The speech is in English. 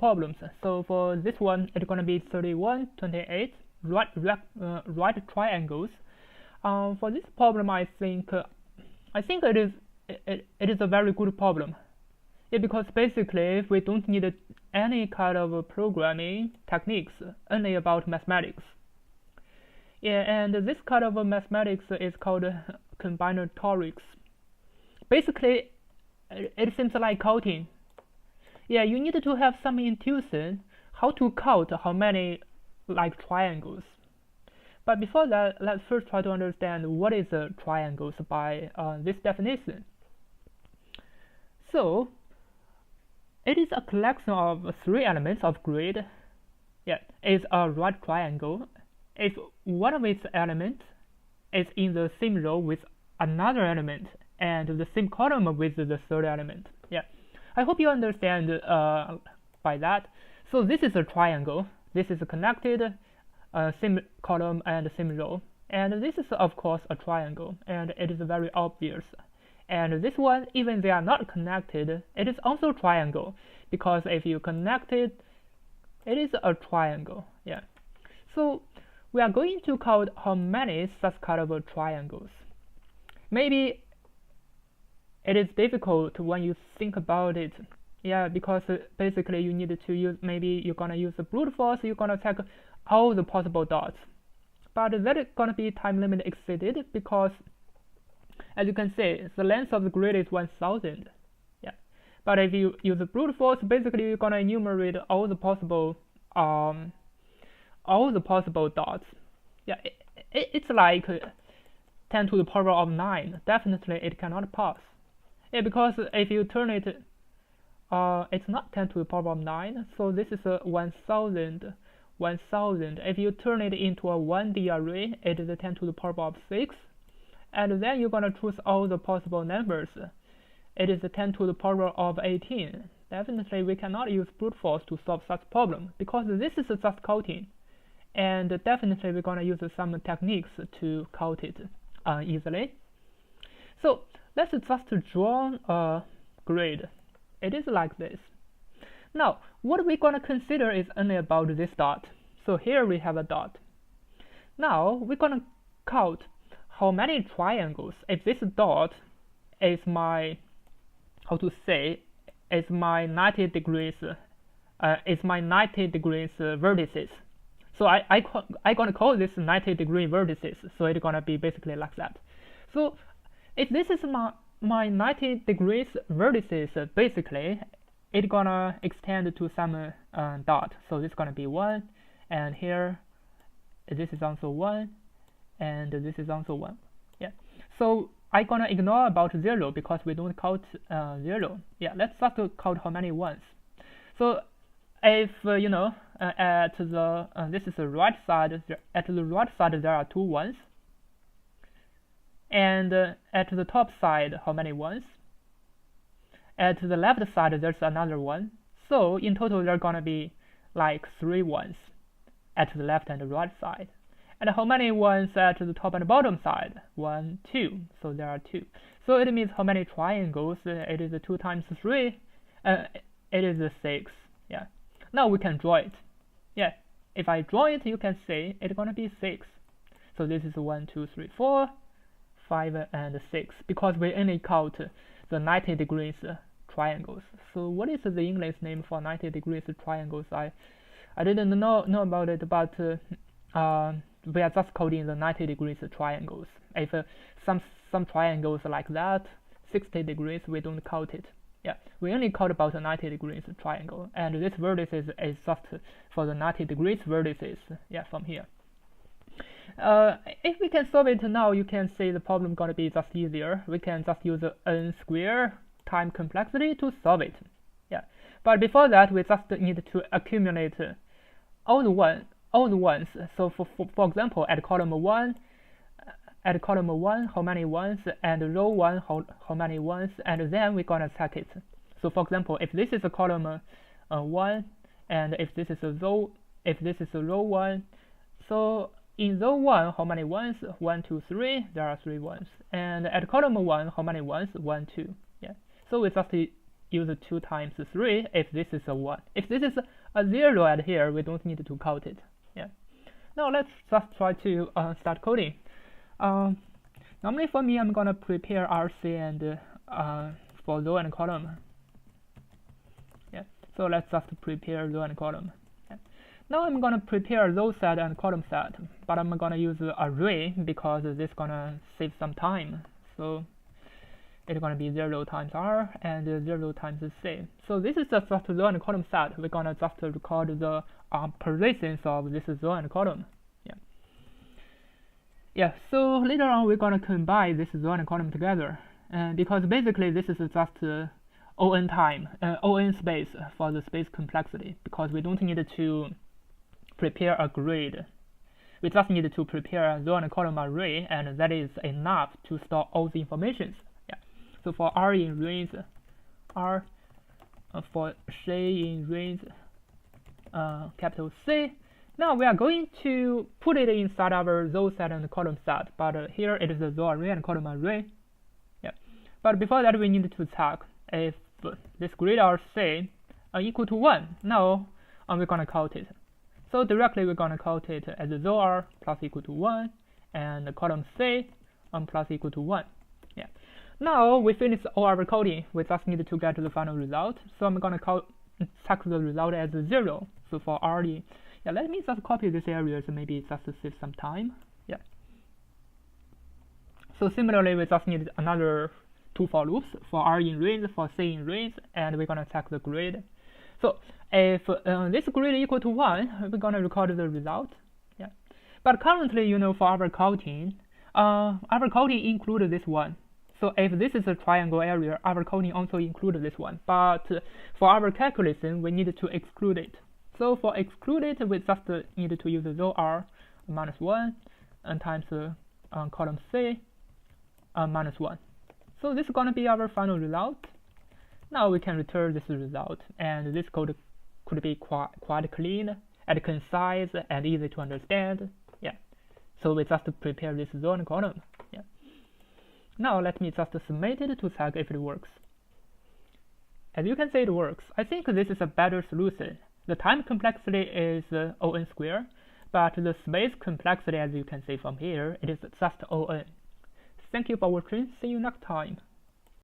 problems. So for this one, it's gonna be 31, 28 right triangles. For this problem, I think it is a very good problem. Yeah, because basically we don't need any kind of programming techniques, only about mathematics. Yeah, and this kind of mathematics is called combinatorics. Basically, it seems like counting. Yeah, you need to have some intuition how to count how many like triangles. But before that, let's first try to understand what is a triangles by this definition. So, it is a collection of three elements of grid. Yeah, it's a right triangle. If one of its elements is in the same row with another element and the same column with the third element. Yeah, I hope you understand by that. So this is a triangle. This is connected, same column and same row. And this is of course a triangle, and it is very obvious. And this one, even they are not connected, it is also triangle, because if you connect it, it is a triangle. Yeah. So we are going to count how many such kind of triangles. Maybe it is difficult when you think about it. Yeah, because basically you need to use, maybe you're gonna use the brute force, you're gonna check all the possible dots. But that is gonna be time limit exceeded, because as you can see, the length of the grid is 1000. Yeah. But if you use the brute force, basically you're gonna enumerate all the possible dots. Yeah, it's like 10 to the power of 9. Definitely it cannot pass. Yeah, because if you turn it, it's not 10 to the power of 9, so this is a 1000. If you turn it into a 1D array, it is a 10 to the power of 6. And then you're gonna choose all the possible numbers. It is a 10 to the power of 18. Definitely we cannot use brute force to solve such problem, because this is just counting. And definitely we're gonna use some techniques to count it easily. So let's just draw a grid. It is like this. Now, what we're gonna consider is only about this dot. So here we have a dot. Now we're gonna count how many triangles. If this dot is my, how to say, is my 90 degrees, vertices. So I gonna call this 90-degree vertices. So it's gonna be basically like that. So if this is my 90 degrees vertices, basically it's gonna extend to some dot. So this is gonna be 1, and here this is also 1, and this is also 1. Yeah. So I'm gonna ignore about 0 because we don't count 0. Yeah. Let's start to count how many ones. So if you know, at the this is the right side. At the right side there are 2 ones. And at the top side, how many ones? At the left side, there's another one. So in total, there are gonna be like 3 ones at the left and the right side. And how many ones at the top and bottom side? 1, 2. So there are 2. So it means how many triangles? It is 2 times 3. It is 6. Yeah. Now we can draw it. Yeah. If I draw it, you can see it's gonna be 6. So this is 1, 2, 3, 4, 5, and 6, because we only count the 90 degrees triangles. So what is the English name for 90 degrees triangles? I didn't know about it, but we are just counting the 90 degrees triangles. If some triangles like that, 60 degrees, we don't count it. Yeah, we only count about a 90 degrees triangle, and this vertices is just for the 90 degrees vertices. Yeah, from here. If we can solve it now, you can see the problem gonna be just easier. We can just use n square time complexity to solve it. Yeah, but before that, we just need to accumulate all the ones. So for example, at column 1, how many ones, and row 1, how many ones, and then we're gonna check it. So for example, if this is a column 1, and if this is a row 1, so in row 1, how many ones? 1, 2, 3. There are 3 ones. And at column 1, how many ones? 1, 2. Yeah. So we just use 2 times 3 if this is a 1. If this is a 0 at here, we don't need to count it. Yeah. Now let's just try to start coding. Normally for me, I'm gonna prepare RC and for row and column. Yeah. So let's just prepare row and column. Yeah. Now I'm gonna prepare row set and column set, but I'm gonna use array because this gonna save some time. So it's gonna be 0 times r and 0 times c. So this is just row and column set. We're gonna just record the positions of this row and column. Yeah. Yeah. So later on we're gonna combine this row and column together, because basically this is just on time, on space for the space complexity, because we don't need to prepare a grid. We just need to prepare a row and column array, and that is enough to store all the informations. Yeah. So for r in range r, for c in range capital C. Now we are going to put it inside our row set and column set, but here it is a row array and column array. Yeah. But before that, we need to check if this grid RC equal to 1. Now we're gonna count it. So directly we're gonna count it as row R plus equal to 1 and column C plus equal to 1. Yeah. Now we finish all our coding. We just need to get the final result. So I'm gonna check the result as 0. So for R, yeah, let me just copy this area, so maybe just to save some time. Yeah. So similarly, we just need another 2 for loops for R in range, for C in range, and we're gonna check the grid. So if this grid equal to 1, we're gonna record the result. Yeah. But currently, for our counting includes this one. So if this is a triangle area, our counting also includes this one. But for our calculation, we need to exclude it. So for exclude it, we just need to use row R minus 1 and times column C minus 1. So this is going to be our final result. Now we can return this result, and this code could be quite clean and concise and easy to understand. Yeah. So we just prepare this row and column. Yeah. Now let me just submit it to check if it works. As you can see, it works. I think this is a better solution. The time complexity is O(n) squared, but the space complexity, as you can see from here, it is just O(n). Thank you for watching. See you next time.